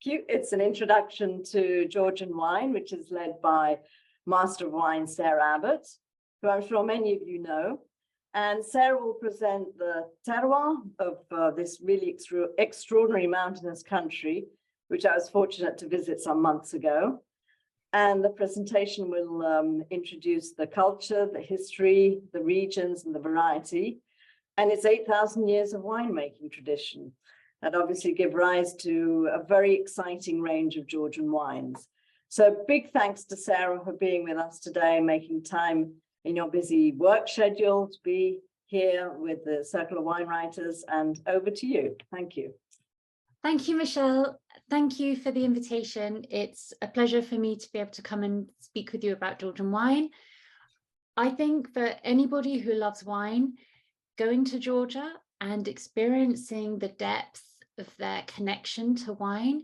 It's an introduction to Georgian wine, which is led by Master of Wine Sarah Abbott, who I'm sure many of you know. And Sarah will present the terroir of this really extraordinary mountainous country, which I was fortunate to visit some months ago. And the presentation will introduce the culture, the history, the regions, and the variety. And it's 8,000 years of winemaking tradition that obviously give rise to a very exciting range of Georgian wines. So big thanks to Sarah for being with us today, making time in your busy work schedule to be here with the Circle of Wine Writers, and over to you. Thank you. Thank you, Michelle. Thank you for the invitation. It's a pleasure for me to be able to come and speak with you about Georgian wine. I think for anybody who loves wine, going to Georgia and experiencing the depth of their connection to wine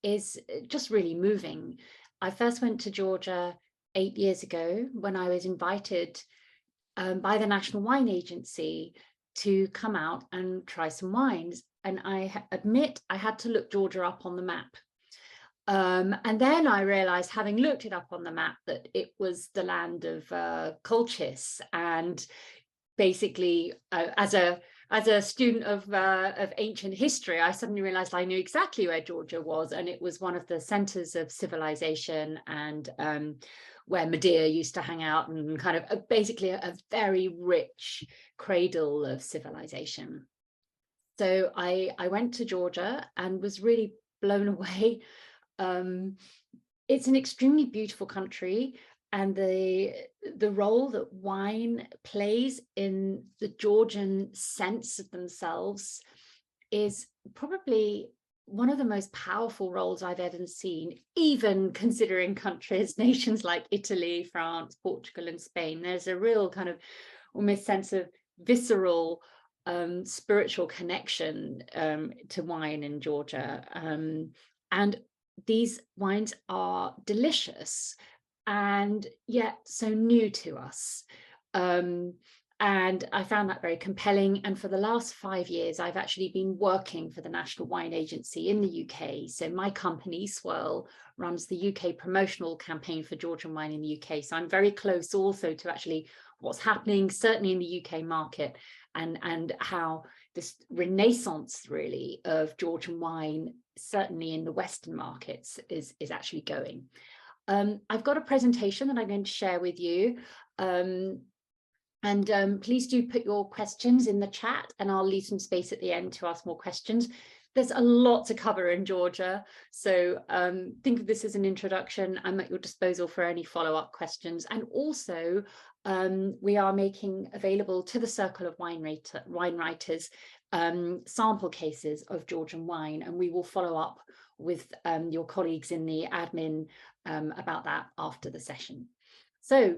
is just really moving. I first went to Georgia 8 years ago when I was invited by the National Wine Agency to come out and try some wines. And I admit I had to look Georgia up on the map. And then I realized, having looked it up on the map, that it was the land of Colchis. And basically, as a student of ancient history, I suddenly realized I knew exactly where Georgia was, and it was one of the centers of civilization, and where Medea used to hang out, and kind of basically a very rich cradle of civilization. So I went to Georgia and was really blown away. It's an extremely beautiful country, and the role that wine plays in the Georgian sense of themselves is probably one of the most powerful roles I've ever seen, even considering countries, nations like Italy, France, Portugal, and Spain. There's a real kind of almost sense of visceral spiritual connection to wine in Georgia. And these wines are delicious and yet so new to us. And I found that very compelling. And for the last 5 years, I've actually been working for the National Wine Agency in the UK. So my company, Swirl, runs the UK promotional campaign for Georgian wine in the UK. So I'm very close also to actually what's happening, certainly in the UK market, and how this renaissance really of Georgian wine, certainly in the Western markets, is actually going. I've got a presentation that I'm going to share with you. Please do put your questions in the chat, and I'll leave some space at the end to ask more questions. There's a lot to cover in Georgia, so think of this as an introduction. I'm at your disposal for any follow-up questions. And also, we are making available to the Circle of Wine Writers sample cases of Georgian wine, and we will follow up with your colleagues in the admin about that after the session. So,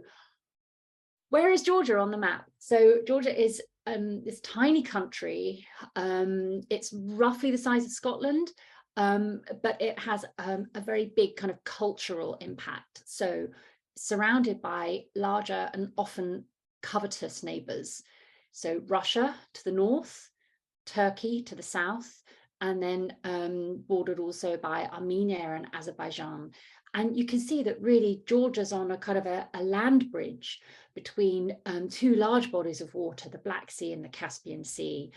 where is Georgia on the map? So Georgia is this tiny country. It's roughly the size of Scotland, but it has a very big kind of cultural impact. So surrounded by larger and often covetous neighbors. So Russia to the north, Turkey to the south, and then bordered also by Armenia and Azerbaijan. And you can see that really Georgia's on a kind of a land bridge between two large bodies of water, the Black Sea and the Caspian Sea.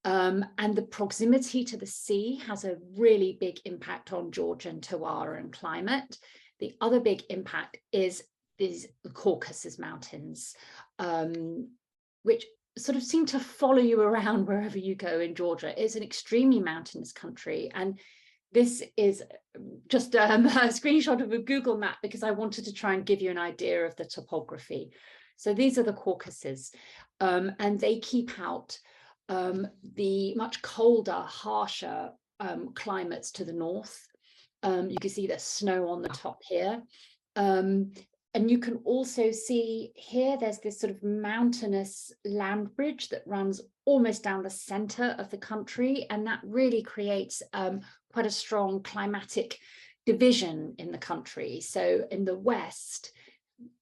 And the proximity to the sea has a really big impact on Georgian terroir and climate. The other big impact is the Caucasus Mountains, which sort of seem to follow you around wherever you go in Georgia. It's an extremely mountainous country, and this is just a screenshot of a Google map because I wanted to try and give you an idea of the topography. So these are the Caucasus, and they keep out the much colder, harsher climates to the north. You can see there's snow on the top here. And you can also see here, there's this sort of mountainous land bridge that runs almost down the center of the country. And that really creates quite a strong climatic division in the country. So in the west,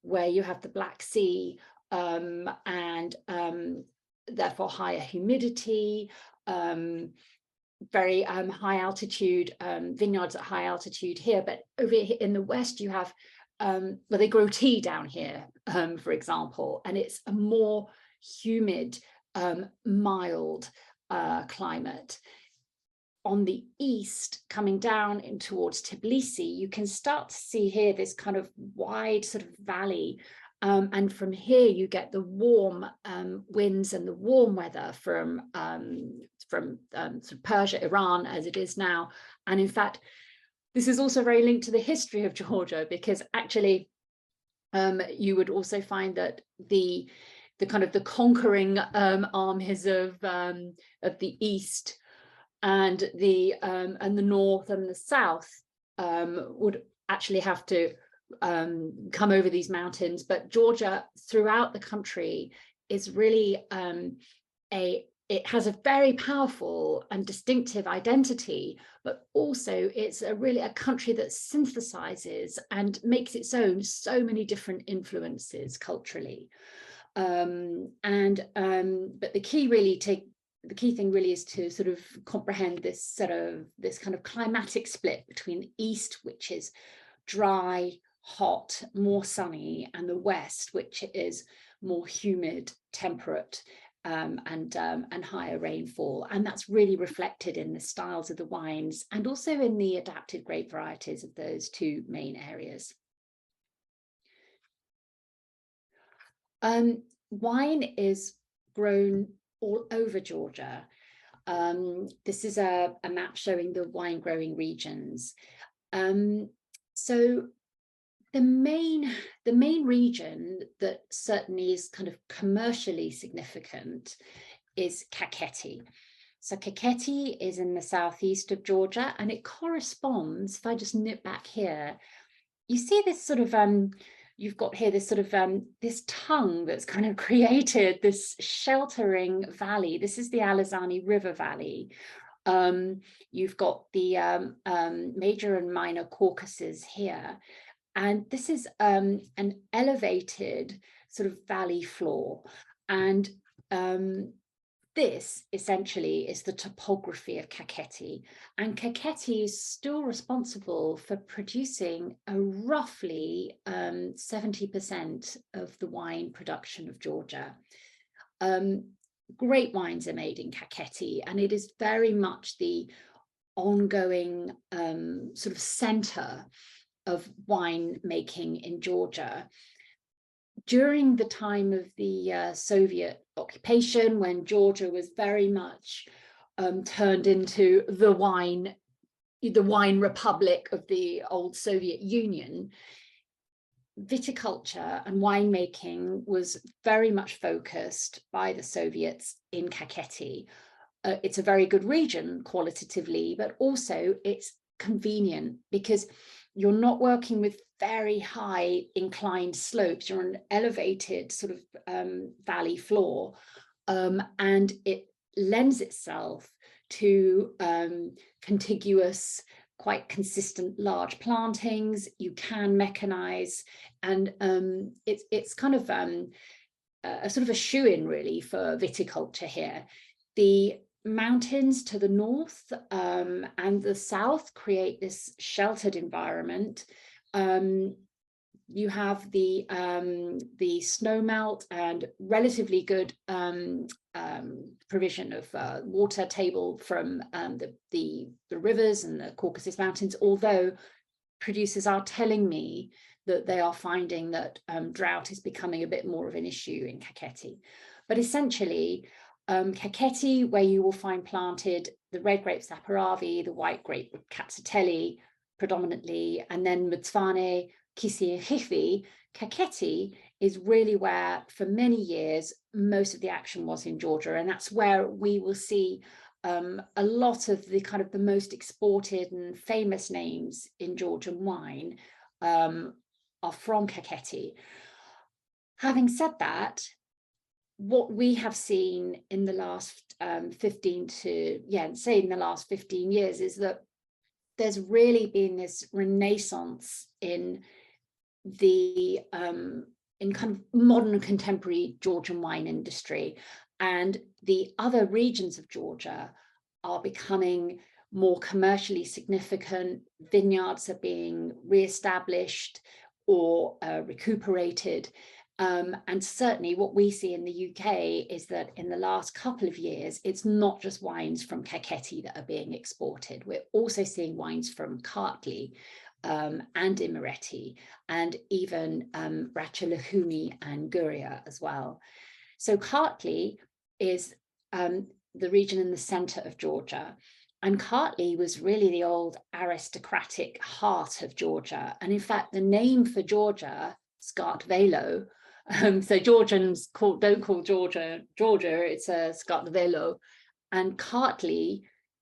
where you have the Black Sea and therefore higher humidity, very high altitude vineyards at high altitude here, but over here in the west you have well, they grow tea down here, for example, and it's a more humid, mild climate. On the east, coming down in towards Tbilisi, you can start to see here this kind of wide sort of valley. And from here, you get the warm winds and the warm weather from sort of Persia, Iran, as it is now. And in fact, this is also very linked to the history of Georgia, because actually, you would also find that the kind of the conquering armies of the east and the north and the south would actually have to come over these mountains. But Georgia throughout the country is really it has a very powerful and distinctive identity, but also it's really a country that synthesizes and makes its own so many different influences culturally. But the key thing really is to sort of comprehend this kind of climatic split between the east, which is dry, hot, more sunny, and the west, which is more humid, temperate, and higher rainfall. And that's really reflected in the styles of the wines and also in the adapted grape varieties of those two main areas. Wine is grown all over Georgia. This is a map showing the wine growing regions. So the main region that certainly is kind of commercially significant is Kakheti. So Kakheti is in the southeast of Georgia, and it corresponds, if I just nip back here, you see this sort of you've got here this sort of this tongue that's kind of created this sheltering valley. This is the Alazani River Valley. You've got the major and minor Caucasus here. And this is an elevated sort of valley floor. And this essentially is the topography of Kakheti. And Kakheti is still responsible for producing a roughly 70% of the wine production of Georgia. Great wines are made in Kakheti, and it is very much the ongoing sort of center of wine making in Georgia. During the time of the Soviet occupation, when Georgia was very much turned into the wine republic of the old Soviet Union, viticulture and winemaking was very much focused by the Soviets in Kakheti. It's a very good region qualitatively, but also it's convenient because you're not working with very high inclined slopes. You're on an elevated sort of valley floor, and it lends itself to contiguous, quite consistent large plantings. You can mechanize, and it's kind of a sort of a shoe-in really for viticulture here. The mountains to the north and the south create this sheltered environment. You have the snowmelt and relatively good provision of water table from the rivers and the Caucasus Mountains, although producers are telling me that they are finding that drought is becoming a bit more of an issue in Kakheti. But essentially, Kakheti, where you will find planted the red grape Saperavi, the white grape Katsateli predominantly, and then Mtsvane, Kisi and Khifi, Kakheti is really where for many years most of the action was in Georgia, and that's where we will see a lot of the kind of the most exported and famous names in Georgian wine are from Kakheti. Having said that, what we have seen in the last 15 years is that there's really been this renaissance in the in kind of modern contemporary Georgian wine industry, and the other regions of Georgia are becoming more commercially significant. Vineyards are being re-established or recuperated. And certainly what we see in the UK is that in the last couple of years, it's not just wines from Kakheti that are being exported. We're also seeing wines from Kartli and Imereti, and even Racha Lehumi and Guria as well. So Kartli is the region in the center of Georgia. And Kartli was really the old aristocratic heart of Georgia. And in fact, the name for Georgia, Skartvelo, so Georgians don't call Georgia, it's a Skartvelo. And Kartli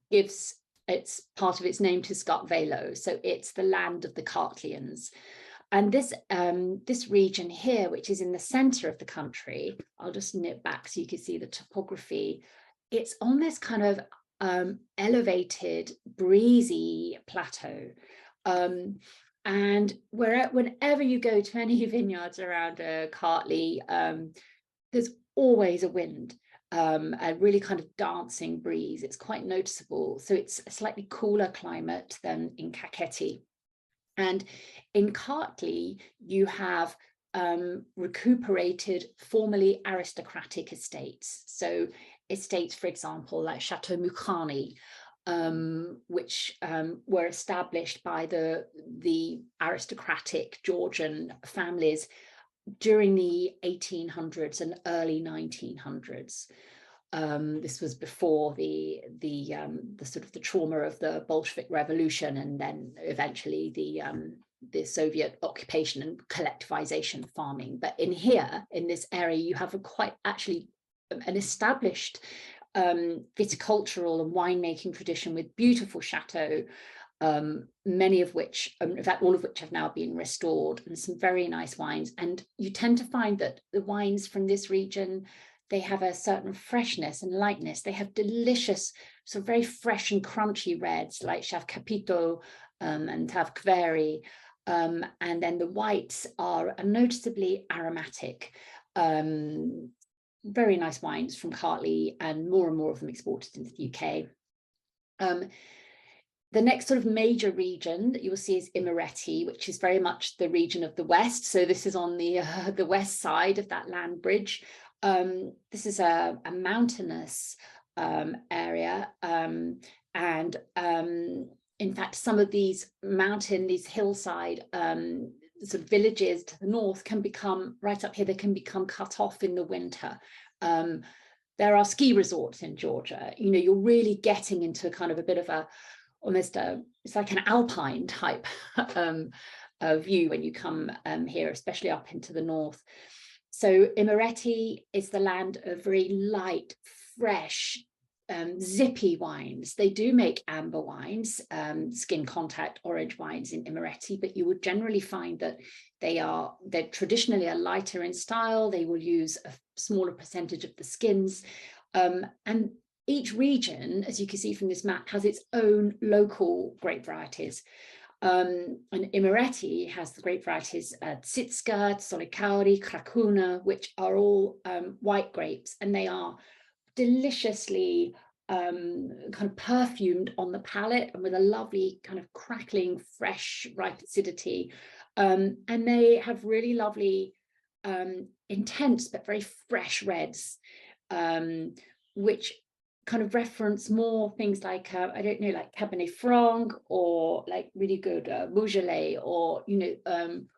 gives its part of its name to Skartvelo. So it's the land of the Kartlians. And this region here, which is in the center of the country, I'll just nip back so you can see the topography. It's on this kind of elevated, breezy plateau. And whenever you go to any vineyards around Kartli, there's always a wind, a really kind of dancing breeze. It's quite noticeable. So it's a slightly cooler climate than in Kakheti. And in Kartli, you have recuperated formerly aristocratic estates. So estates, for example, like Chateau Mukhani, which were established by the aristocratic Georgian families during the 1800s and early 1900s. This was before the sort of the trauma of the Bolshevik Revolution, and then eventually the Soviet occupation and collectivization of farming. But in this area, you have an established viticultural and winemaking tradition with beautiful chateaux, many of which, in fact, all of which have now been restored, and some very nice wines. And you tend to find that the wines from this region, they have a certain freshness and lightness. They have delicious, sort of very fresh and crunchy reds like Chav Capito and Tav Kveri. And then the whites are noticeably aromatic. Very nice wines from Kartli, and more of them exported into the UK. The next sort of major region that you will see is Imereti, which is very much the region of the west. So this is on the west side of that land bridge. This is a mountainous area, and in fact, some of these hillside sort of villages to the north can become, right up here, they can become cut off in the winter. There are ski resorts in Georgia. You know, you're really getting into kind of a bit of it's like an alpine type view when you come here, especially up into the north. So Imereti is the land of very light, fresh, zippy wines. They do make amber wines, skin contact orange wines in Imereti, but you would generally find that they're traditionally a lighter in style. They will use a smaller percentage of the skins, and each region, as you can see from this map, has its own local grape varieties. And Imereti has the grape varieties Tsitska, Solikauri, Krakuna, which are all white grapes, and they are deliciously kind of perfumed on the palate and with a lovely kind of crackling, fresh, ripe acidity. And they have really lovely, intense but very fresh reds, which kind of reference more things like I don't know, like Cabernet Franc, or like really good Beaujolais, or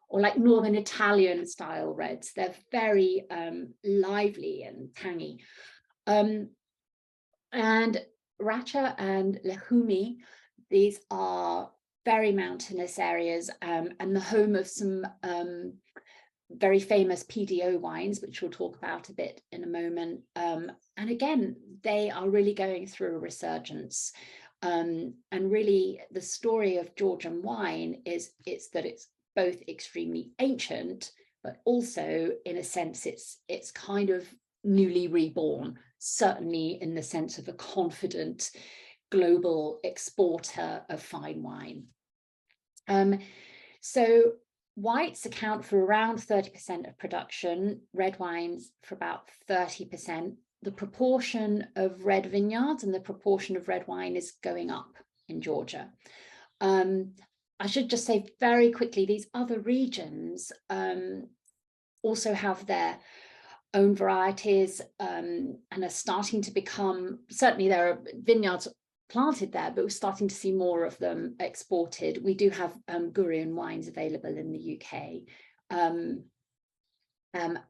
or like Northern Italian style reds. They're very lively and tangy. And Racha and Lehumi, these are very mountainous areas, and the home of some very famous PDO wines, which we'll talk about a bit in a moment. And again, they are really going through a resurgence. And really the story of Georgian wine is that it's both extremely ancient, but also in a sense, it's kind of newly reborn, certainly in the sense of a confident global exporter of fine wine. So whites account for around 30% of production, red wines for about 30%. the proportion of red vineyards and the proportion of red wine is going up in Georgia. I should just say very quickly, these other regions also have their own varieties and are starting to become, certainly there are vineyards planted there, but we're starting to see more of them exported. We do have Gurian wines available in the UK.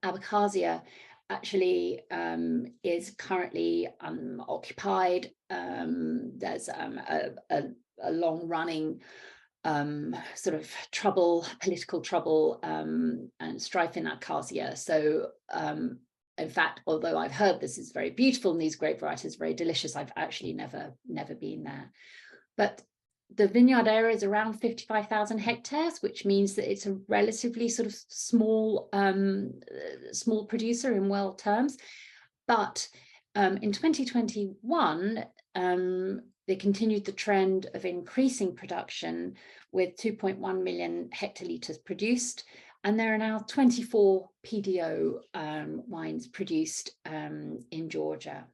Abkhazia actually is currently occupied. There's a long-running sort of political trouble and strife in Abkhazia. So in fact, although I've heard this is very beautiful and these grape varieties very delicious, I've actually never been there. But the vineyard area is around 55,000 hectares, which means that it's a relatively sort of small producer in world terms. But in 2021, they continued the trend of increasing production with 2.1 million hectolitres produced. And there are now 24 PDO wines produced in Georgia.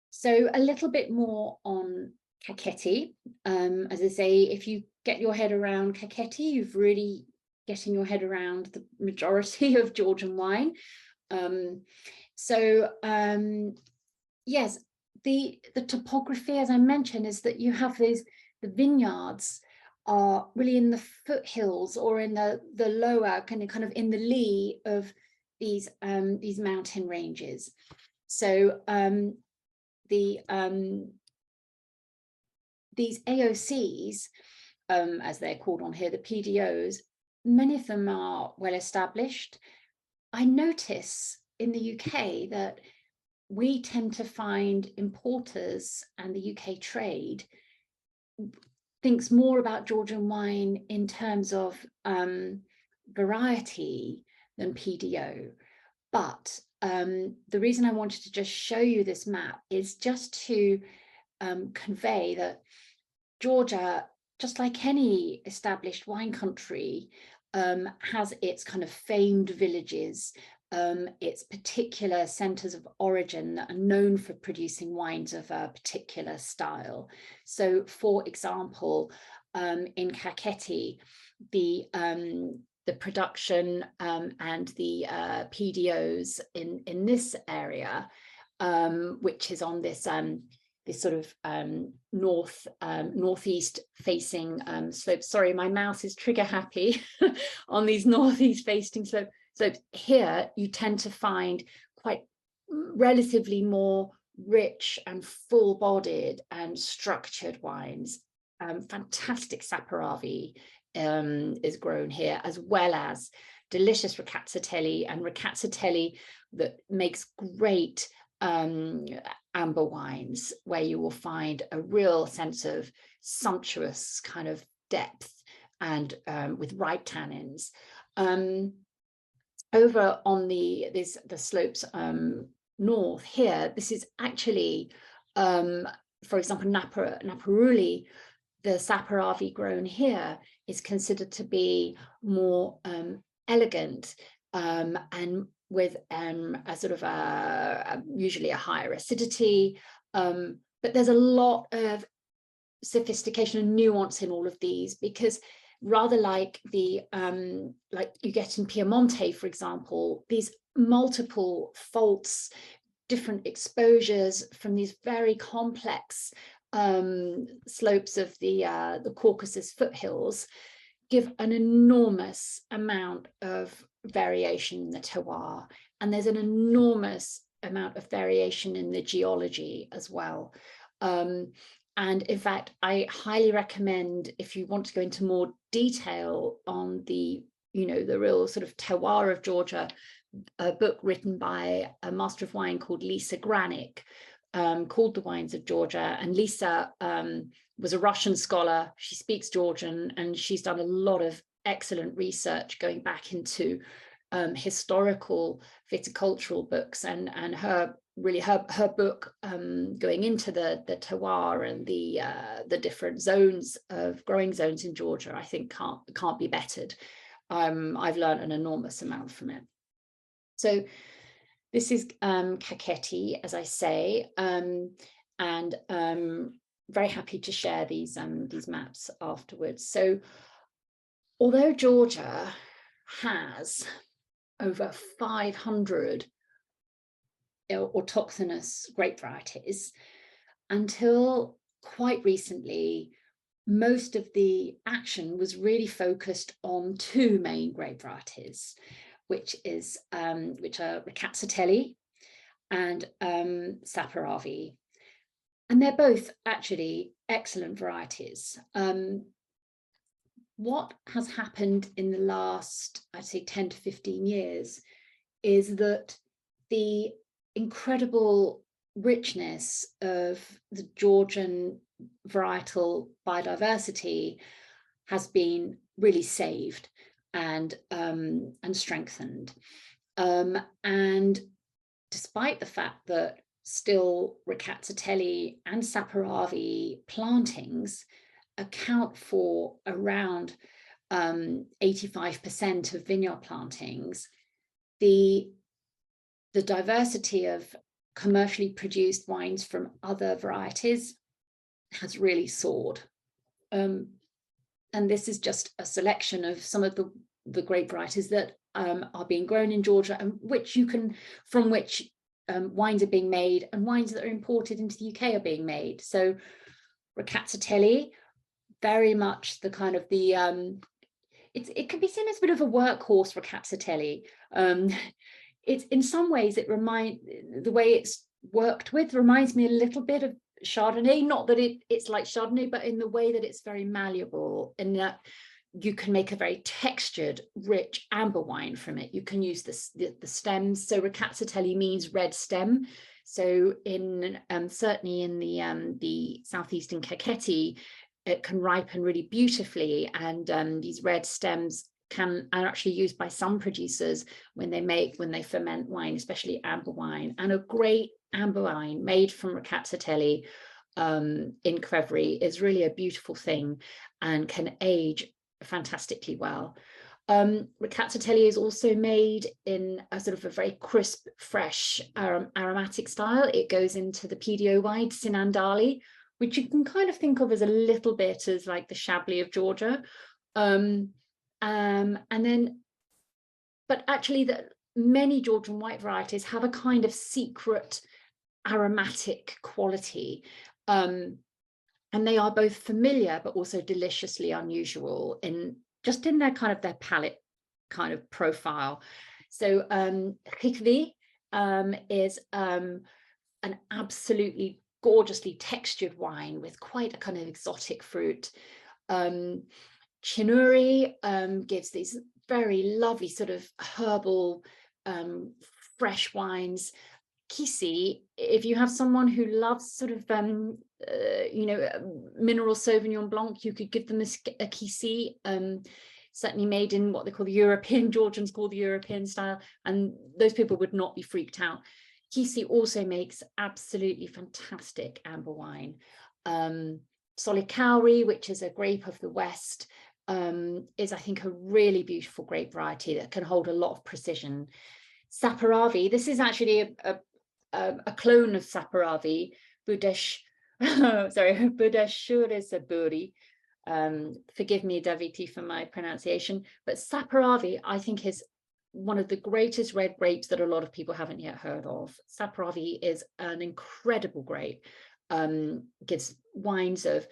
So a little bit more on Kakheti. As I say, if you get your head around Kakheti, you've really getting your head around the majority of Georgian wine. Yes, the topography, as I mentioned, is that you have the vineyards are really in the foothills or in the lower kind of in the lee of these mountain ranges. So these AOCs, as they're called on here, the PDOs, many of them are well established. I notice in the UK that we tend to find importers, and the UK trade thinks more about Georgian wine in terms of variety than PDO. But the reason I wanted to just show you this map is just to convey that Georgia, just like any established wine country, has its kind of famed villages, its particular centers of origin that are known for producing wines of a particular style. So, for example, in Kakheti, the production and the PDOs in this area, which is on this this sort of northeast facing slope. Sorry, my mouse is trigger happy on these northeast facing slopes. So here you tend to find quite relatively more rich and full-bodied and structured wines. Fantastic Saperavi is grown here, as well as delicious Rakatsatelli, and Rakatsatelli that makes great amber wines, where you will find a real sense of sumptuous kind of depth and with ripe tannins. Over on the slopes north here, this is actually, for example, Naparuli, the Saperavi grown here is considered to be more elegant and with a sort of usually a higher acidity, but there's a lot of sophistication and nuance in all of these, because rather like the like you get in Piemonte, for example, these multiple faults, different exposures from these very complex slopes of the Caucasus foothills give an enormous amount of variation in the terroir, and there's an enormous amount of variation in the geology as well. And in fact, I highly recommend, if you want to go into more detail on the real sort of terroir of Georgia, a book written by a master of wine called Lisa Granick, called The Wines of Georgia. And Lisa was a Russian scholar. She speaks Georgian, and she's done a lot of excellent research going back into historical viticultural books, and her book going into the terroir and the different zones of growing zones in Georgia, I think can't be bettered. I've learned an enormous amount from it. So This is Kakheti, as I say, and very happy to share these maps afterwards. So although Georgia has over 500 autochthonous grape varieties, until quite recently, most of the action was really focused on two main grape varieties, which are Ricatsutelli and Saperavi. And they're both actually excellent varieties. What has happened in the last, I'd say 10 to 15 years, is that the incredible richness of the Georgian varietal biodiversity has been really saved and strengthened. And despite the fact that still Ricatsutelli and Saperavi plantings account for around 85% of vineyard plantings, the diversity of commercially produced wines from other varieties has really soared. And this is just a selection of some of the grape varieties that are being grown in Georgia, and from which wines are being made, and wines that are imported into the UK are being made. So Ricatsutelli, very much the kind of it can be seen as a bit of a workhorse for Ricatsutelli. It's in some ways the way it's worked with reminds me a little bit of Chardonnay, not that it's like Chardonnay, but in the way that it's very malleable, in that you can make a very textured, rich amber wine from it. You can use the stems. So Ricatsutelli means red stem. So certainly in the southeastern Kakheti, it can ripen really beautifully, and these red stems are actually used by some producers when they ferment wine, especially amber wine. And a great amber wine made from Ricatsutelli in Qvevri is really a beautiful thing and can age fantastically well. Ricatsutelli is also made in a sort of a very crisp, fresh, aromatic style. It goes into the PDO wine, Sinandali, which you can kind of think of as a little bit as like the Chablis of Georgia. But actually many Georgian white varieties have a kind of secret aromatic quality. And they are both familiar, but also deliciously unusual in their kind of their palate kind of profile. So Qvevri is an absolutely gorgeously textured wine with quite a kind of exotic fruit. Chinuri gives these very lovely sort of herbal, fresh wines. Kisi, if you have someone who loves sort of, mineral Sauvignon Blanc, you could give them a Kisi, certainly made in what they call the European, Georgians call the European style, and those people would not be freaked out. Kisi also makes absolutely fantastic amber wine. Solikauri, which is a grape of the West, is, I think, a really beautiful grape variety that can hold a lot of precision. Saperavi, this is actually a clone of Saperavi, Budeshurisaburi. Forgive me, Daviti, for my pronunciation, but Saperavi, I think, is one of the greatest red grapes that a lot of people haven't yet heard of. Saperavi is an incredible grape, gives wines of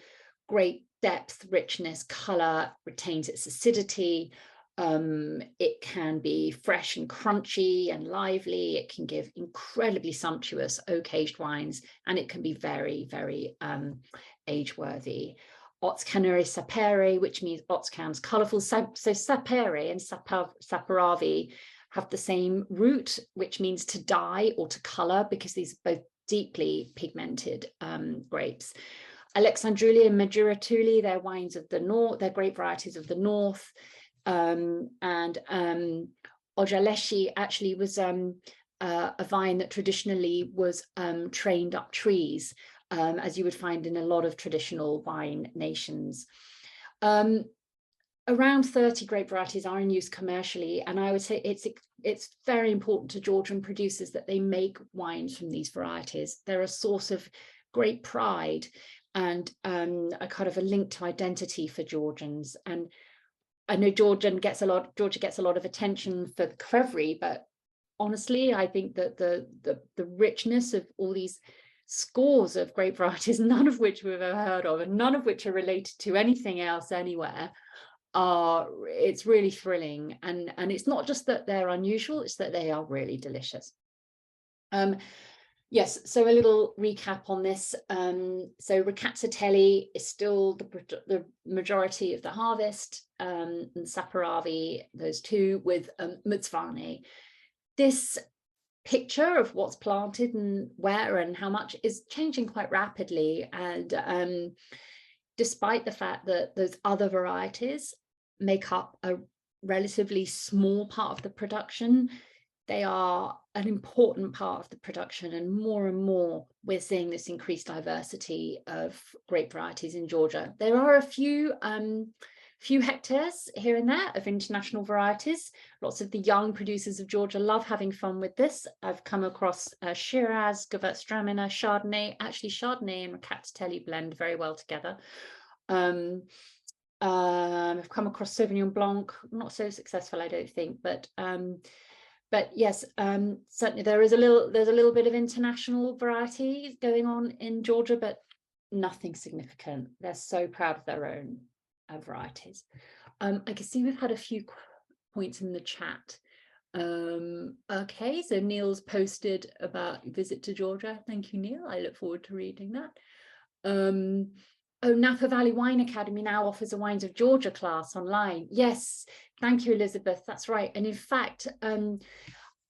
great depth, richness, color, retains its acidity. It can be fresh and crunchy and lively. It can give incredibly sumptuous oak-aged wines, and it can be very, very age-worthy. Otskanuri sapere, which means Otskan's colourful. So sapere and Saperavi have the same root, which means to dye or to colour, because these are both deeply pigmented grapes. Alexandrouli and Maduratuli, they're wines of the north, they're grape varieties of the north. And Ojaleshi actually was a vine that traditionally was trained up trees, as you would find in a lot of traditional wine nations. around 30 grape varieties are in use commercially, and I would say it's very important to Georgian producers that they make wines from these varieties. They're a source of great pride and a kind of a link to identity for Georgians. And I know Georgia gets a lot of attention for the Kvevri, but honestly, I think that the richness of all these scores of grape varieties, none of which we've ever heard of, and none of which are related to anything else anywhere, it's really thrilling. And it's not just that they're unusual, it's that they are really delicious. Yes, so a little recap on this. So Rakatsatelli is still the majority of the harvest, and Saperavi, those two, with Mutsvane. This picture of what's planted and where and how much is changing quite rapidly. And despite the fact that those other varieties make up a relatively small part of the production, they are an important part of the production, and more we're seeing this increased diversity of grape varieties in Georgia. There are a few hectares here and there of international varieties. Lots of the young producers of Georgia love having fun with this. I've come across Shiraz, Gewürztraminer, Chardonnay. Actually, Chardonnay and Rakatsatelli blend very well together. I've come across Sauvignon Blanc, not so successful, I don't think, but yes, certainly there's a little bit of international variety going on in Georgia, but nothing significant. They're so proud of their own varieties. I can see we've had a few points in the chat. Okay, so Neil's posted about visit to Georgia. Thank you, Neil. I look forward to reading that. Oh, Napa Valley Wine Academy now offers a Wines of Georgia class online. Yes, thank you, Elizabeth. That's right. And in fact,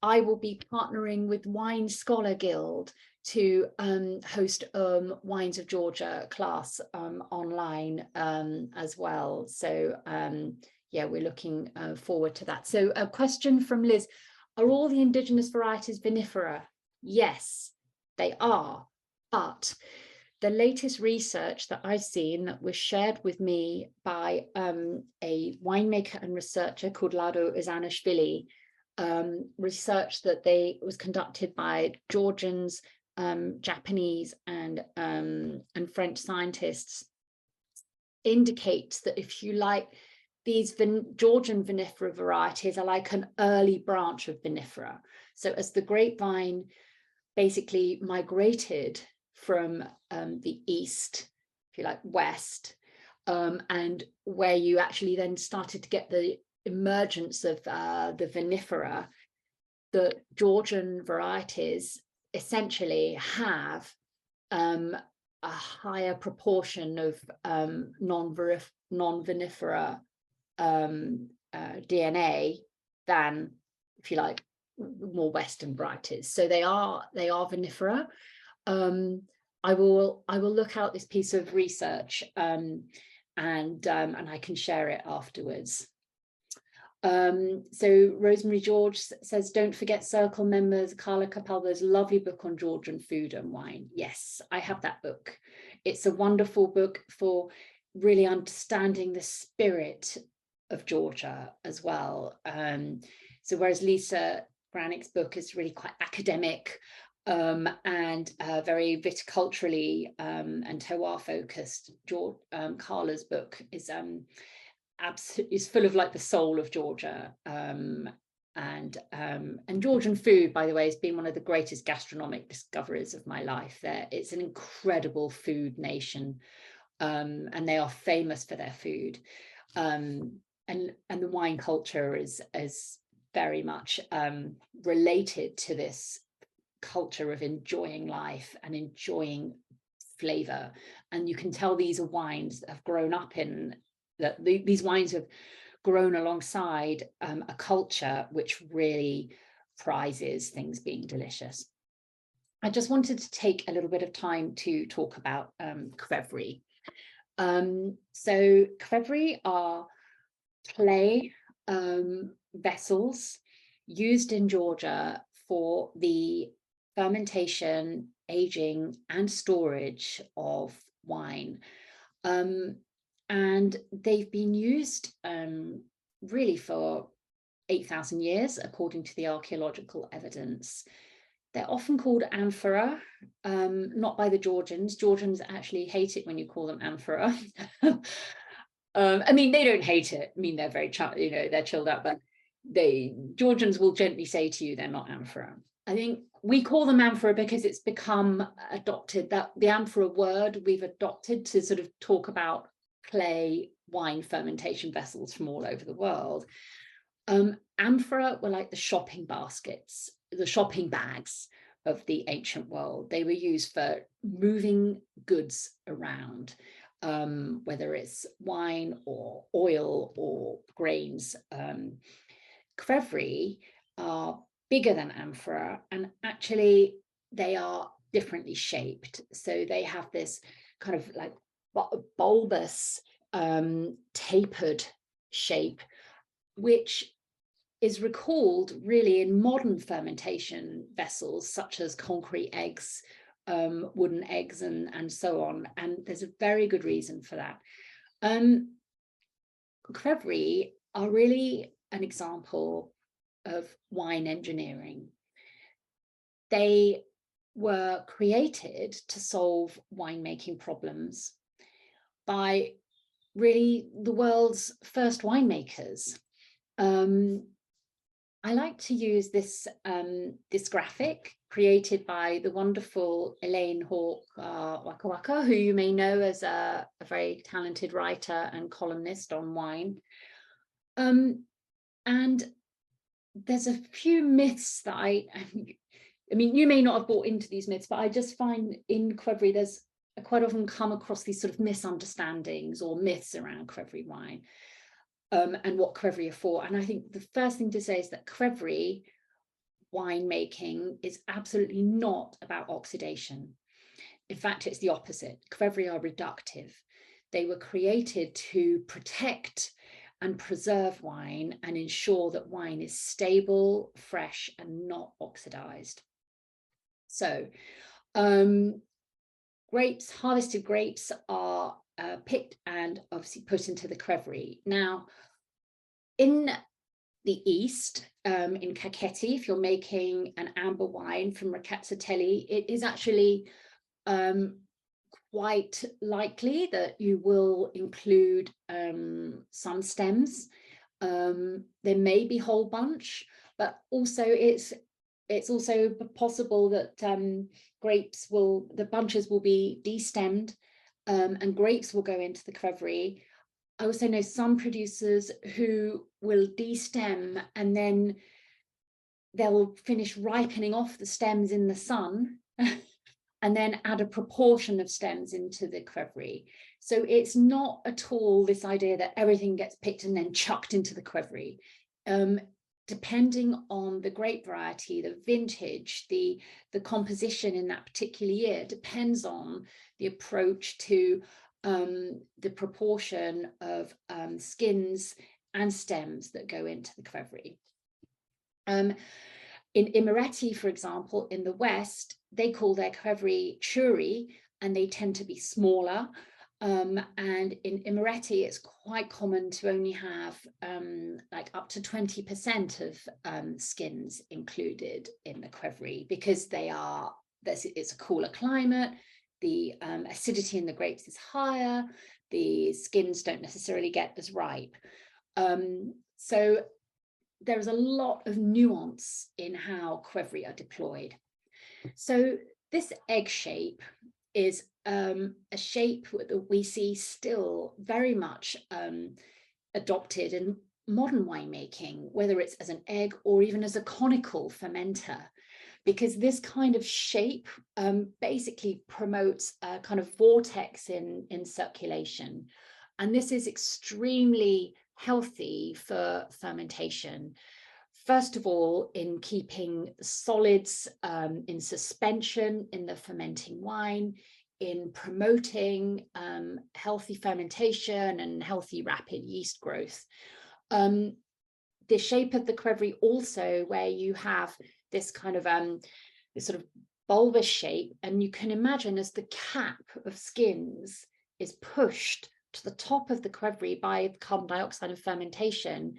I will be partnering with Wine Scholar Guild to host Wines of Georgia class online as well. So yeah, we're looking forward to that. So a question from Liz: are all the indigenous varieties vinifera? Yes, they are, but the latest research that I've seen that was shared with me by a winemaker and researcher called Lado Izanishvili, research that was conducted by Georgians, Japanese and French scientists, indicates that if you like, these Georgian vinifera varieties are like an early branch of vinifera. So as the grapevine basically migrated from the east, if you like, west, and where you actually then started to get the emergence of the vinifera, the Georgian varieties essentially have a higher proportion of non-vinifera DNA than, if you like, more Western varieties. So they are vinifera. I will look out this piece of research and I can share it afterwards. So Rosemary George says, don't forget Circle members Carla Capalvo's lovely book on Georgian food and wine. Yes, I have that book. It's a wonderful book for really understanding the spirit of Georgia as well. So whereas Lisa Granick's book is really quite academic and very viticulturally and terroir focused, Carla's book is full of like the soul of Georgia, and Georgian food, by the way, has been one of the greatest gastronomic discoveries of my life. It's an incredible food nation, and they are famous for their food, and the wine culture is very much related to this culture of enjoying life and enjoying flavor. And you can tell these are wines that have grown up in that these wines have grown alongside a culture which really prizes things being delicious. I just wanted to take a little bit of time to talk about Kvevri. So Kvevri are clay vessels used in Georgia for the fermentation, aging, and storage of wine. and they've been used really for 8,000 years, according to the archaeological evidence. They're often called amphora, not by the Georgians. Georgians actually hate it when you call them amphora. I mean, they don't hate it. I mean, they're very, they're chilled out, but Georgians will gently say to you, they're not amphora. I think we call them amphora because it's become adopted, that the amphora word we've adopted to sort of talk about clay wine fermentation vessels from all over the world. Amphora were like the shopping baskets, the shopping bags of the ancient world. They were used for moving goods around, whether it's wine or oil or grains. Qvevri are bigger than amphora, and actually they are differently shaped. So they have this kind of like bulbous, tapered shape, which is recalled really in modern fermentation vessels, such as concrete eggs, wooden eggs, and so on. And there's a very good reason for that. Qvevri are really an example of wine engineering. They were created to solve winemaking problems by really the world's first winemakers. I like to use this graphic created by the wonderful Elaine Hawke Waka Waka, who you may know as a very talented writer and columnist on wine. And there's a few myths that I mean, you may not have bought into these myths, but I just find in Qvevri, I quite often come across these sort of misunderstandings or myths around Qvevri wine. And what Qvevri are for. And I think the first thing to say is that Qvevri winemaking is absolutely not about oxidation. In fact, it's the opposite. Qvevri are reductive. They were created to protect and preserve wine and ensure that wine is stable, fresh, and not oxidized. So harvested grapes are picked and obviously put into the Qvevri. Now, in the East, in Kakheti, if you're making an amber wine from Rakatsateli, it is actually quite likely that you will include some stems. There may be whole bunch, but also it's also possible that the bunches will be destemmed, and grapes will go into the Qvevri. I also know some producers who will destem and then they'll finish ripening off the stems in the sun and then add a proportion of stems into the Qvevri. So it's not at all this idea that everything gets picked and then chucked into the Qvevri. Depending on the grape variety, the vintage, the composition in that particular year depends on the approach to the proportion of skins and stems that go into the Qvevri. In Imereti, for example, in the West, they call their Qvevri churi, and they tend to be smaller. And in Imereti, it's quite common to only have like up to 20% of skins included in the Qvevri, because it's a cooler climate. The acidity in the grapes is higher, the skins don't necessarily get as ripe. So there is a lot of nuance in how Qvevri are deployed. So this egg shape is a shape that we see still very much adopted in modern winemaking, whether it's as an egg or even as a conical fermenter, because this kind of shape basically promotes a kind of vortex in circulation. And this is extremely healthy for fermentation. First of all, in keeping solids in suspension in the fermenting wine, in promoting healthy fermentation and healthy rapid yeast growth. The shape of the Qvevri also, where you have this kind of this sort of bulbous shape, and you can imagine as the cap of skins is pushed to the top of the qvevri by carbon dioxide and fermentation,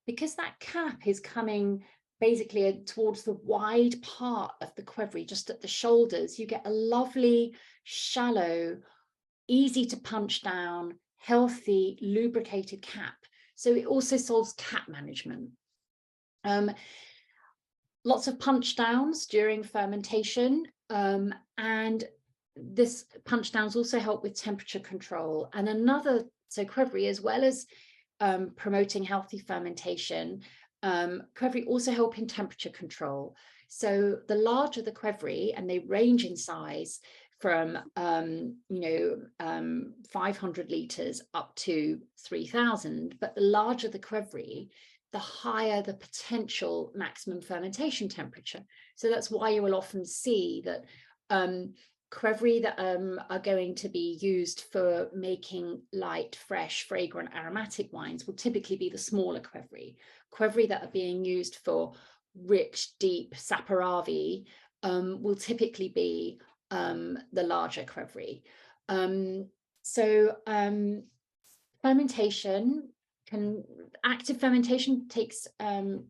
because that cap is coming basically towards the wide part of the qvevri, just at the shoulders, you get a lovely, shallow, easy to punch down, healthy, lubricated cap. So it also solves cap management. Lots of punch downs during fermentation, and this punch downs also help with temperature control. And another, so qvevri, as well as promoting healthy fermentation, qvevri also help in temperature control. So the larger the qvevri, and they range in size from 500 liters up to 3,000, but the larger the qvevri, the higher the potential maximum fermentation temperature. So that's why you will often see that qvevri that are going to be used for making light, fresh, fragrant, aromatic wines will typically be the smaller qvevri. Qvevri that are being used for rich, deep saperavi will typically be the larger qvevri. Fermentation active fermentation takes 2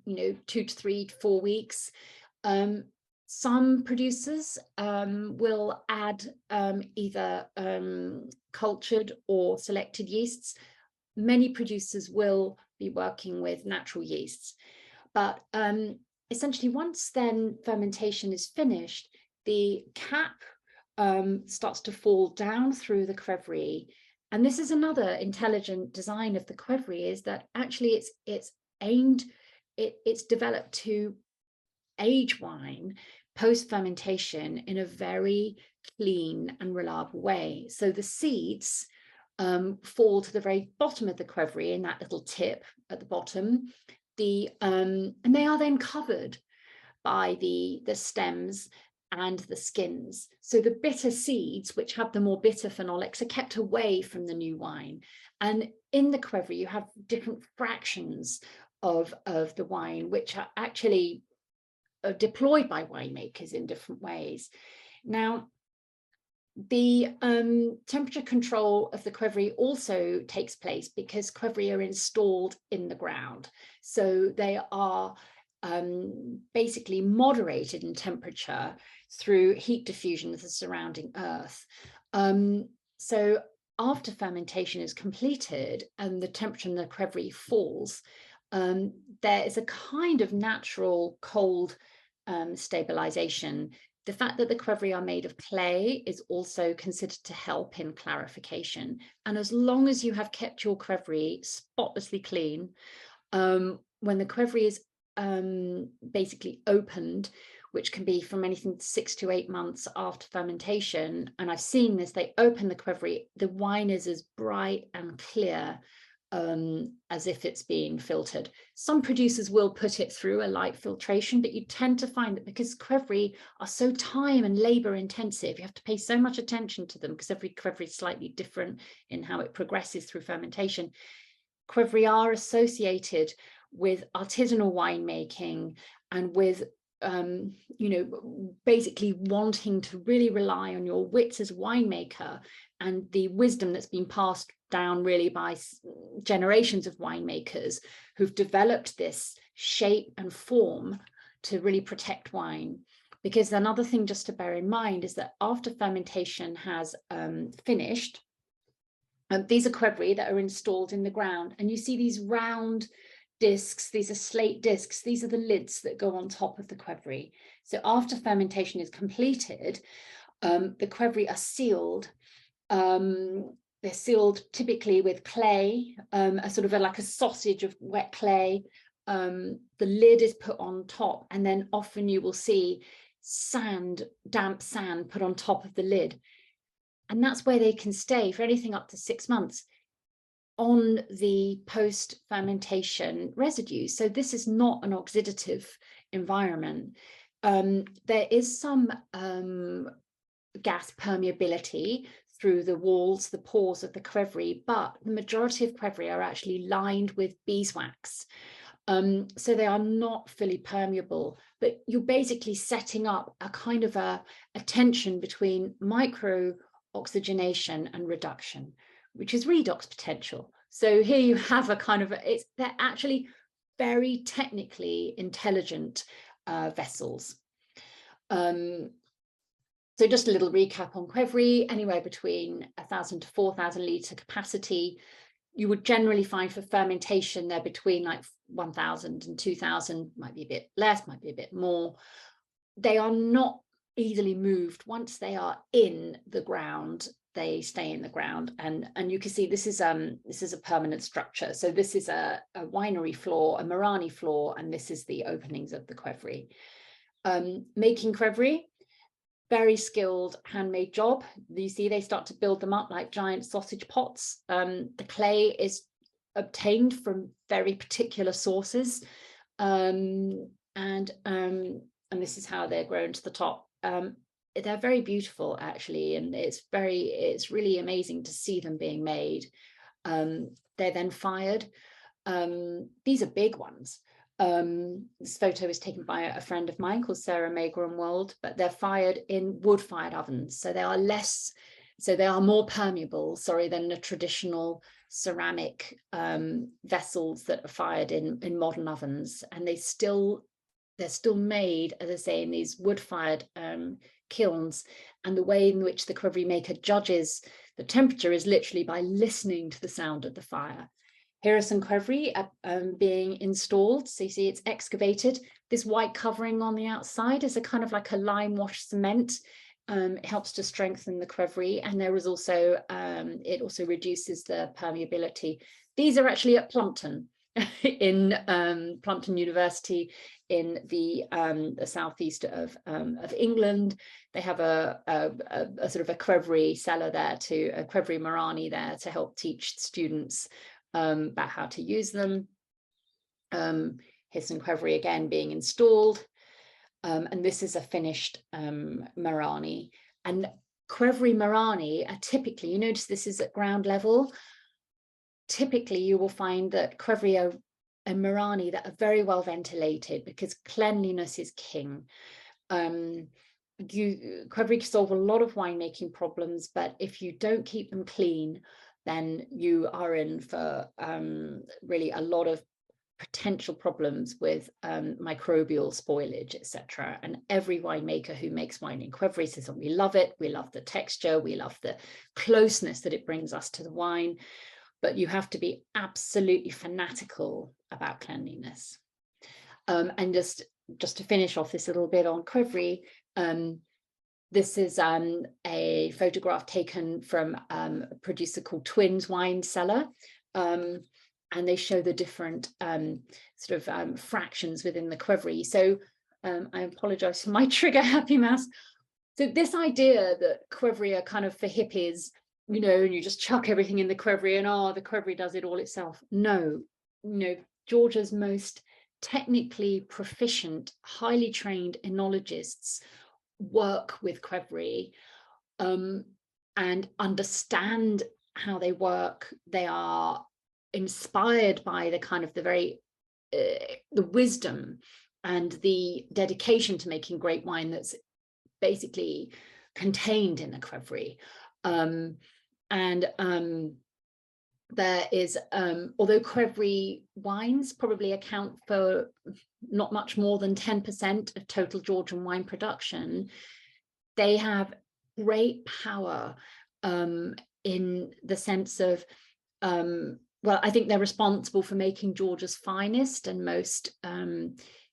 to 3 to 4 weeks. Some producers will add either cultured or selected yeasts. Many producers will be working with natural yeasts, but essentially once then fermentation is finished, the cap starts to fall down through the qvevri. And this is another intelligent design of the qvevri, is that actually it's developed to age wine post fermentation in a very clean and reliable way. So the seeds fall to the very bottom of the qvevri in that little tip at the bottom. And they are then covered by the stems and the skins. So the bitter seeds, which have the more bitter phenolics, are kept away from the new wine. And in the qvevri, you have different fractions of the wine, which are actually deployed by winemakers in different ways. Now, the temperature control of the qvevri also takes place because qvevri are installed in the ground. So they are basically moderated in temperature through heat diffusion of the surrounding earth. So after fermentation is completed and the temperature in the qvevri falls, there is a kind of natural cold stabilization. The fact that the qvevri are made of clay is also considered to help in clarification. And as long as you have kept your qvevri spotlessly clean, when the qvevri is basically opened, which can be from anything 6 to 8 months after fermentation, and I've seen this, they open the qvevri, the wine is as bright and clear as if it's being filtered. Some producers will put it through a light filtration, but you tend to find that because qvevri are so time and labor intensive, you have to pay so much attention to them because every qvevri is slightly different in how it progresses through fermentation. Qvevri are associated with artisanal winemaking and with basically wanting to really rely on your wits as a winemaker and the wisdom that's been passed down really by generations of winemakers who've developed this shape and form to really protect wine. Because another thing just to bear in mind is that after fermentation has finished, these are qvevri that are installed in the ground, and you see these round discs, these are slate discs, these are the lids that go on top of the qvevri. So after fermentation is completed, the qvevri are sealed. They're sealed typically with clay, a sort of like a sausage of wet clay. The lid is put on top, and then often you will see sand, damp sand put on top of the lid. And that's where they can stay for anything up to 6 months on the post-fermentation residue. So this is not an oxidative environment. There is some gas permeability through the walls, the pores of the qvevri, but the majority of qvevri are actually lined with beeswax. So they are not fully permeable, but you're basically setting up a kind of a tension between micro oxygenation and reduction. which is redox potential. So here you have a kind of, they're actually very technically intelligent vessels. So just a little recap on Qvevri, anywhere between 1,000 to 4,000 litre capacity. You would generally find for fermentation, they're between like 1,000 and 2,000, might be a bit less, might be a bit more. They are not easily moved. Once they are in the ground, they stay in the ground. And you can see this is a permanent structure. So this is a winery floor, a Marani floor, and this is the openings of the Qvevri. Making Qvevri, very skilled handmade job. You see they start to build them up like giant sausage pots. The clay is obtained from very particular sources, and this is how they're grown to the top. They're very beautiful actually, and it's really amazing to see them being made. They're then fired. These are big ones. This photo is taken by a friend of mine called Sarah MW, but they're fired in wood-fired ovens, so they are more permeable, than the traditional ceramic vessels that are fired in modern ovens. And they're still made, as I say, in these wood-fired kilns. And the way in which the Qvevri maker judges the temperature is literally by listening to the sound of the fire. Here are some Qvevri being installed. So you see it's excavated. This white covering on the outside is a kind of like a lime wash cement. It helps to strengthen the Qvevri, and there is also it also reduces the permeability. These are actually at Plumpton in Plumpton University in the southeast of England. They have a sort of a Qvevri cellar there, a Qvevri Marani there to help teach students about how to use them. Here's some Qvevri again being installed, and this is a finished Marani. And Qvevri Marani are typically, you notice this is at ground level. Typically you will find that Qvevri are a Marani that are very well ventilated, because cleanliness is king. Qvevri solve a lot of winemaking problems, but if you don't keep them clean, then you are in for really a lot of potential problems with microbial spoilage, etc. And every winemaker who makes wine in Qvevri says, oh, we love it, we love the texture, we love the closeness that it brings us to the wine, but you have to be absolutely fanatical about cleanliness. And just to finish off this little bit on Qvevri, this is a photograph taken from a producer called Twins Wine Cellar, and they show the different fractions within the Qvevri. So I apologize for my trigger happy mouse. So this idea that Qvevri are kind of for hippies, and you just chuck everything in the Qvevri and the Qvevri does it all itself. No, Georgia's most technically proficient, highly trained enologists work with Qvevri and understand how they work. They are inspired by the kind of the wisdom and the dedication to making great wine that's basically contained in the Qvevri. There is, although Qvevri wines probably account for not much more than 10% of total Georgian wine production, they have great power in the sense of, I think they're responsible for making Georgia's finest and most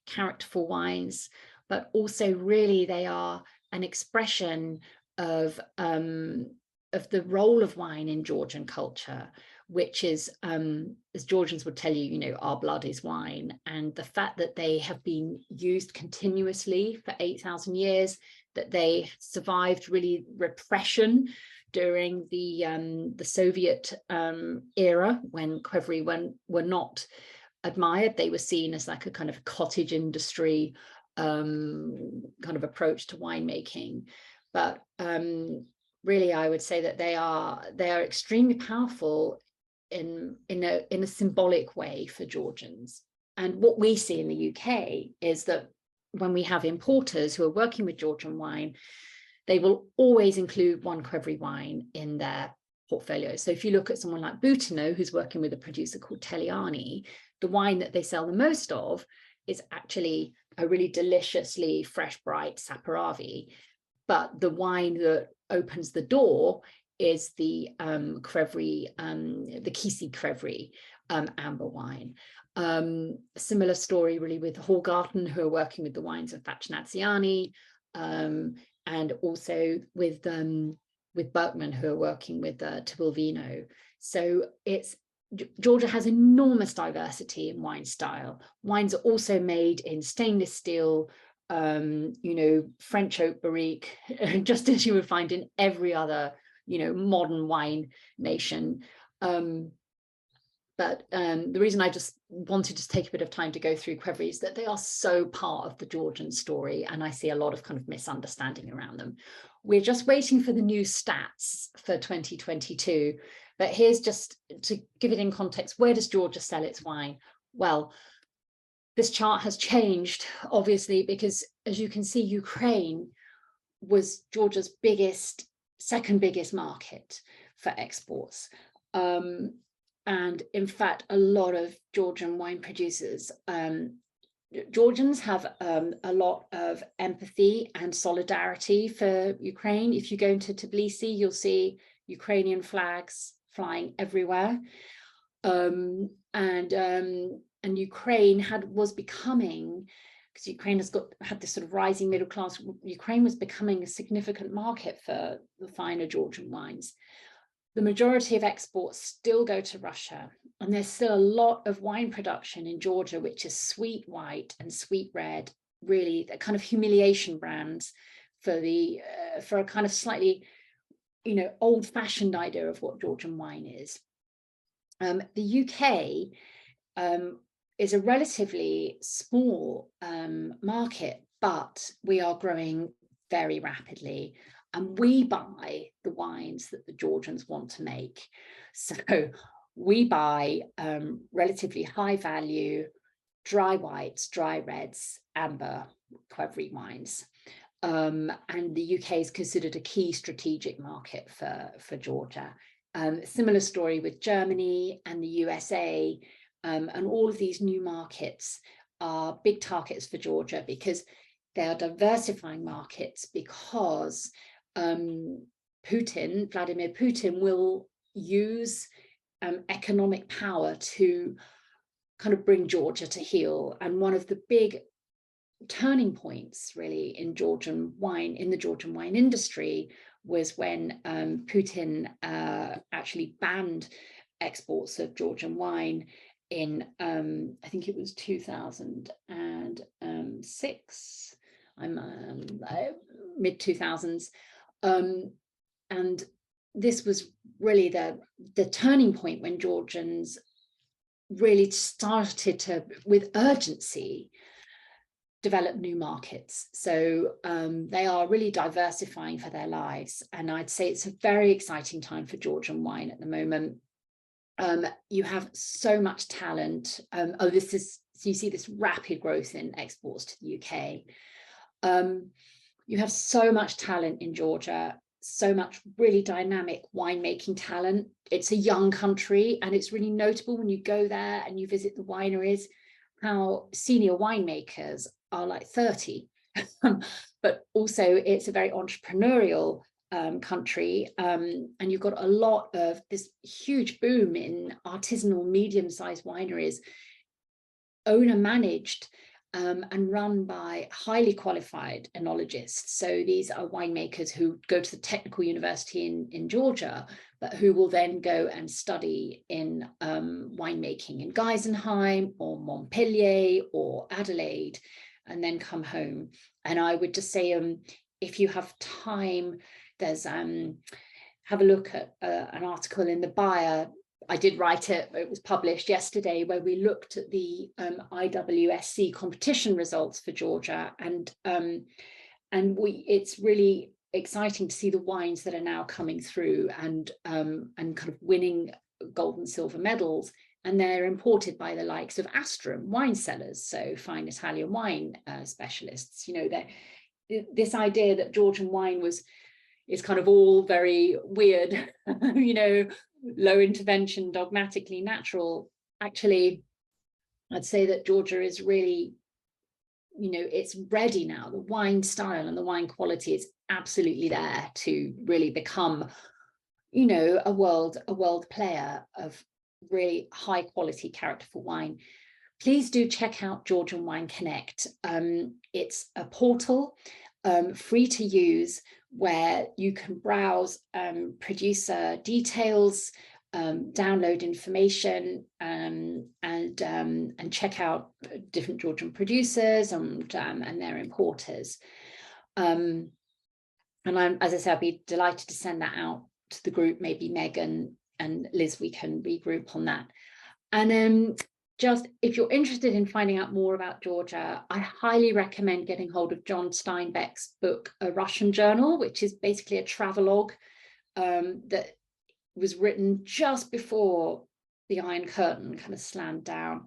characterful wines, but also really they are an expression of the role of wine in Georgian culture, which is, as Georgians would tell you, our blood is wine. And the fact that they have been used continuously for 8,000 years, that they survived really repression during the Soviet era, when Qvevri were not admired. They were seen as like a kind of cottage industry kind of approach to winemaking. But really, I would say that they are extremely powerful in a symbolic way for Georgians. And what we see in the UK is that when we have importers who are working with Georgian wine, they will always include one Qvevri wine in their portfolio. So if you look at someone like Butino, who's working with a producer called Telliani, the wine that they sell the most of is actually a really deliciously fresh, bright Saperavi. But the wine that opens the door is the Crevry, the Kisi Crevry amber wine. Similar story really with Hallgarten, who are working with the wines of Facinaziani, and also with Berkman, who are working with Tibulvino. So Georgia has enormous diversity in wine style. Wines are also made in stainless steel, French oak barrique, just as you would find in every other, modern wine nation. But the reason I just wanted to take a bit of time to go through Crevry is that they are so part of the Georgian story, and I see a lot of kind of misunderstanding around them. We're just waiting for the new stats for 2022, but here's just to give it in context. Where does Georgia sell its wine? Well, this chart has changed, obviously, because as you can see, Ukraine was Georgia's second biggest market for exports. And in fact, a lot of Georgian wine producers, Georgians have a lot of empathy and solidarity for Ukraine. If you go into Tbilisi, you'll see Ukrainian flags flying everywhere. And Ukraine was becoming, because Ukraine had this sort of rising middle class, Ukraine was becoming a significant market for the finer Georgian wines. The majority of exports still go to Russia, and there's still a lot of wine production in Georgia, which is sweet white and sweet red, really the kind of humiliation brands for a kind of slightly, old-fashioned idea of what Georgian wine is. The UK is a relatively small market, but we are growing very rapidly. And we buy the wines that the Georgians want to make. So we buy relatively high value, dry whites, dry reds, amber, Crevry wines. And the UK is considered a key strategic market for Georgia. Similar story with Germany and the USA. And all of these new markets are big targets for Georgia because they are diversifying markets, because Vladimir Putin will use economic power to kind of bring Georgia to heel. And one of the big turning points really in the Georgian wine industry was when Putin actually banned exports of Georgian wine in I think it was 2006, mid 2000s. And this was really the turning point when Georgians really started to, with urgency, develop new markets. So they are really diversifying for their lives. And I'd say it's a very exciting time for Georgian wine at the moment. You have so much talent. So you see this rapid growth in exports to the UK. You have so much talent in Georgia, so much really dynamic winemaking talent. It's a young country, and it's really notable when you go there and you visit the wineries, how senior winemakers are like 30. But also it's a very entrepreneurial country, and you've got a lot of this huge boom in artisanal medium-sized wineries, owner managed and run by highly qualified enologists. So these are winemakers who go to the technical university in Georgia, but who will then go and study in winemaking in Geisenheim or Montpellier or Adelaide, and then come home. And I would just say, if you have time, there's have a look at an article in the Buyer. I did write it, it was published yesterday, where we looked at the IWSC competition results for Georgia, and it's really exciting to see the wines that are now coming through and kind of winning gold and silver medals, and they're imported by the likes of Astrum wine cellars, so fine Italian wine specialists. This idea that Georgian wine was is kind of all very weird, you know, low intervention, dogmatically natural. Actually, I'd say that Georgia is really, you know, it's ready now. The wine style and the wine quality is absolutely there to really become, you know, a world player of really high quality, characterful wine. Please do check out Georgian Wine Connect. It's a portal, free to use, where you can browse producer details, download information, and check out different Georgian producers and their importers. And as I said, I'd be delighted to send that out to the group. Maybe Megan and Liz, we can regroup on that. And just if you're interested in finding out more about Georgia, I highly recommend getting hold of John Steinbeck's book, A Russian Journal, which is basically a travelogue that was written just before the Iron Curtain kind of slammed down.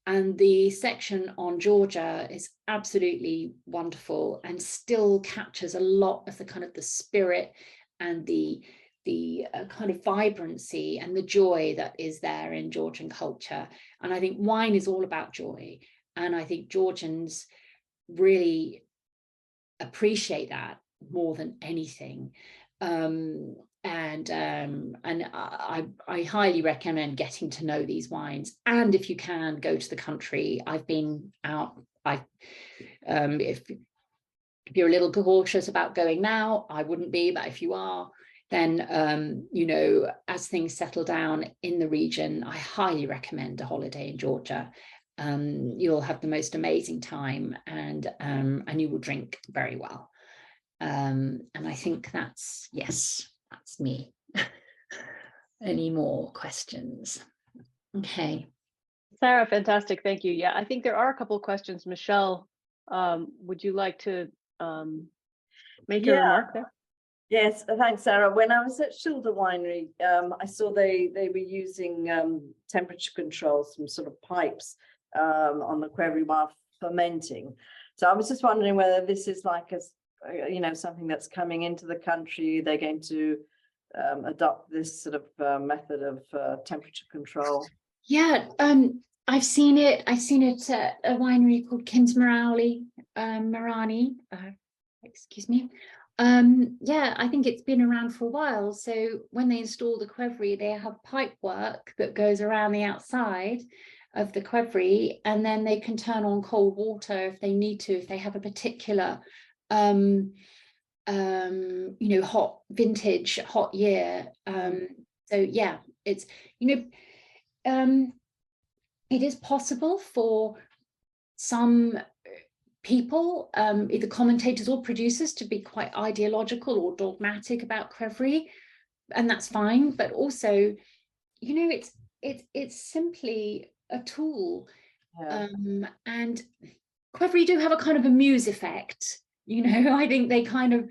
And the section on Georgia is absolutely wonderful and still captures a lot of the kind of the spirit and the kind of vibrancy and the joy that is there in Georgian culture. And I think wine is all about joy. And I think Georgians really appreciate that more than anything. And I highly recommend getting to know these wines. And if you can, go to the country. I've been out. If you're a little cautious about going now, I wouldn't be, but if you are, then you know, as things settle down in the region, I highly recommend a holiday in Georgia. You'll have the most amazing time, and you will drink very well. And I think that's me. Any more questions? Okay. Sarah, fantastic. Thank you. Yeah, I think there are a couple of questions. Michelle, would you like to make a remark there? Yes, thanks, Sarah. When I was at Schilder Winery, I saw they were using temperature controls, some sort of pipes on the Quevri while fermenting. So I was just wondering whether this is like you know, something that's coming into the country. They're going to adopt this sort of method of temperature control. Yeah, I've seen it. I've seen it at a winery called Kinsmarani, excuse me. Yeah, I think it's been around for a while. So when they install the Quevri, they have pipe work that goes around the outside of the Quevri, and then they can turn on cold water if they need to, if they have a particular you know, hot vintage, hot year. So yeah, it's, you know, it is possible for some people, either commentators or producers, to be quite ideological or dogmatic about Quevri, and that's fine. But also, you know, it's simply a tool. Yeah. And Quevri do have a kind of a muse effect, you know. I think they kind of,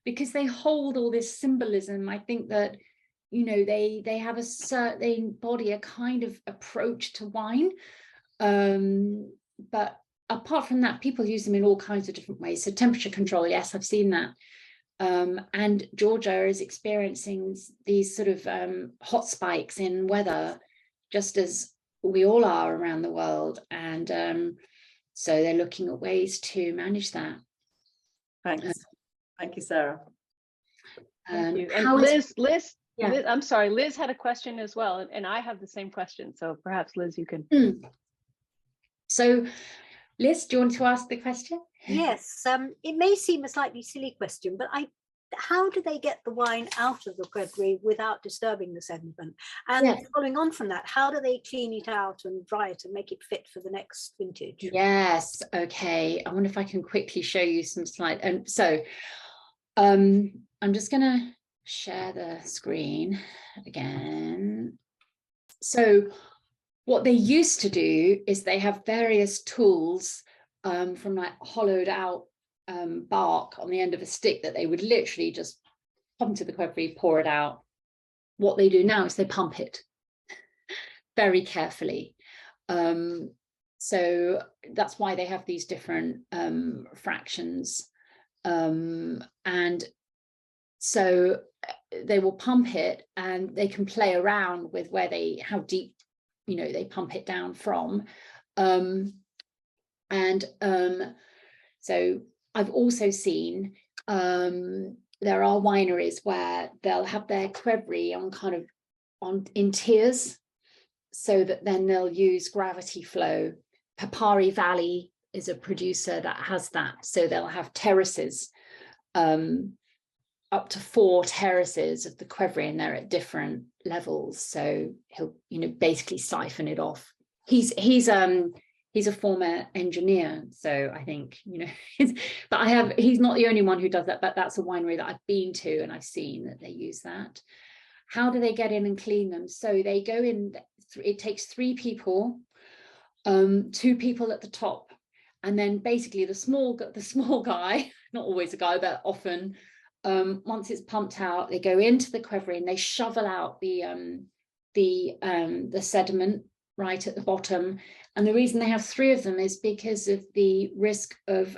because they hold all this symbolism, I think that, you know, they have a certain, they embody a kind of approach to wine. But apart from that, people use them in all kinds of different ways. So temperature control, yes, I've seen that. And Georgia is experiencing these sort of hot spikes in weather, just as we all are around the world. And so they're looking at ways to manage that. Thanks. Thank you, Sarah. Thank you. And Liz, yeah. Liz, I'm sorry, Liz had a question as well, and I have the same question. So perhaps, Liz, you can. So, Liz, do you want to ask the question? Yes, it may seem a slightly silly question, but how do they get the wine out of the Quevri without disturbing the sediment? And yes, following on from that, how do they clean it out and dry it and make it fit for the next vintage? Yes, okay. I wonder if I can quickly show you some slides. And so I'm just going to share the screen again. So what they used to do is they have various tools from like hollowed out bark on the end of a stick that they would literally just pop into the Quevri, pour it out. What they do now is they pump it very carefully. So that's why they have these different fractions. And So they will pump it, and they can play around with how deep, they pump it down from. So I've also seen there are wineries where they'll have their Quevri in tiers, so that then they'll use gravity flow. Papari Valley is a producer that has that, so they'll have terraces, up to 4 terraces of the Quevri, and they're at different levels. So he'll, basically siphon it off. He's a former engineer, so I think, but he's not the only one who does that, but that's a winery that I've been to and I've seen that they use that. How do they get in and clean them? So they go in, it takes 3 people, 2 people at the top, and then basically the small guy, not always a guy, but often, once it's pumped out, they go into the Quevri and they shovel out the sediment right at the bottom. And the reason they have 3 of them is because of the risk of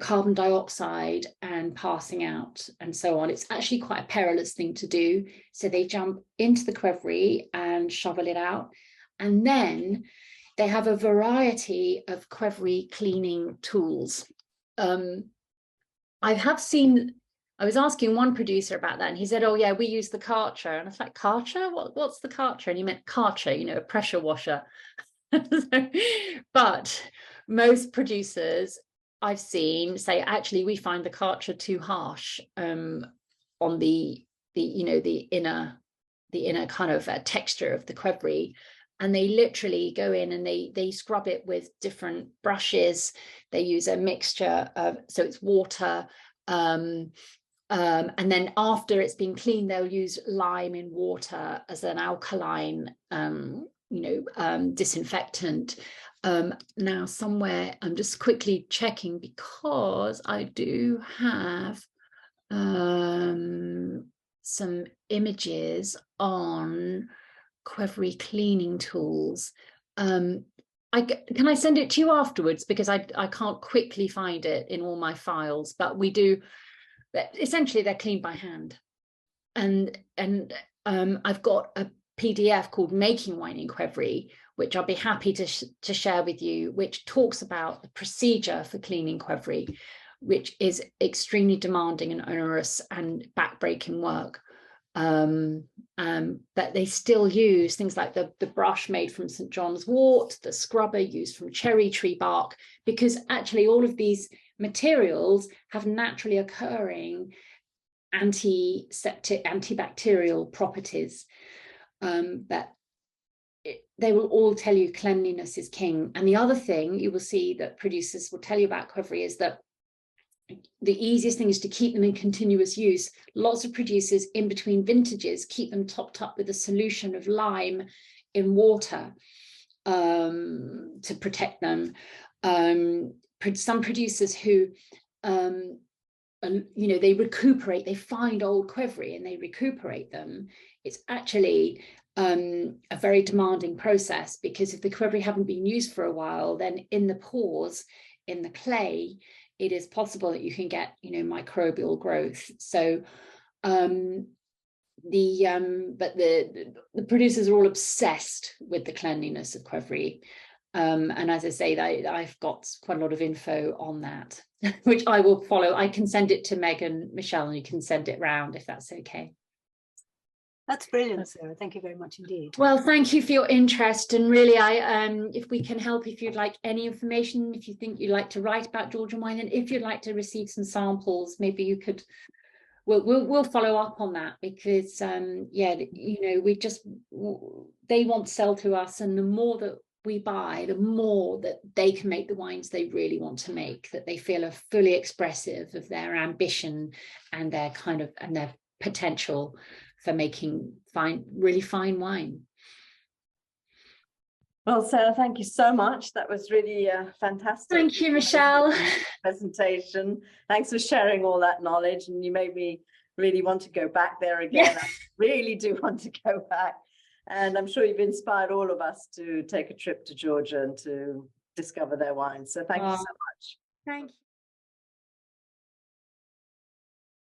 carbon dioxide and passing out and so on. It's actually quite a perilous thing to do. So they jump into the Quevri and shovel it out. And then they have a variety of Quevri cleaning tools. I was asking one producer about that, and he said, oh yeah, we use the Karcher. And I was like, Karcher? What's the Karcher? And he meant Karcher, a pressure washer. But most producers I've seen say, actually, we find the Karcher too harsh on the inner kind of texture of the Quevri. And they literally go in and they scrub it with different brushes. They use a mixture of, so it's water, and then after it's been cleaned, they'll use lime in water as an alkaline, disinfectant. Now somewhere, I'm just quickly checking because I do have some images on Quevri cleaning tools. Can I send it to you afterwards, because I can't quickly find it in all my files, but we do, essentially they're cleaned by hand. And I've got a PDF called Making Wine in Quevri, which I'll be happy to share with you, which talks about the procedure for cleaning Quevri, which is extremely demanding and onerous and backbreaking work. But they still use things like the brush made from St. John's wort, the scrubber used from cherry tree bark, because actually all of these materials have naturally occurring antiseptic, antibacterial properties. But they will all tell you cleanliness is king. And the other thing you will see that producers will tell you about Quevri is that the easiest thing is to keep them in continuous use. Lots of producers in between vintages keep them topped up with a solution of lime in water to protect them. Some producers who, they recuperate, they find old Quevri and they recuperate them. It's actually a very demanding process, because if the Quevri haven't been used for a while, then in the pores, in the clay, it is possible that you can get, microbial growth. So, but the producers are all obsessed with the cleanliness of Quevri. And as I say, I've got quite a lot of info on that, which I will follow. I can send it to Meg and Michelle, and you can send it round if that's okay. That's brilliant, Sarah. Thank you very much indeed. Well, thank you for your interest, and really, if we can help, if you'd like any information, if you think you'd like to write about Georgian wine, and if you'd like to receive some samples, maybe you could. We'll follow up on that, because they want to sell to us, and the more that we buy, the more that they can make the wines they really want to make, that they feel are fully expressive of their ambition and their their potential for making really fine wine. Well, Sarah, thank you so much. That was really fantastic. Thank you, Michelle. Presentation. Thanks for sharing all that knowledge, and you made me really want to go back there again. Yeah. I really do want to go back, and I'm sure you've inspired all of us to take a trip to Georgia and to discover their wines. So thank you so much. Thank you.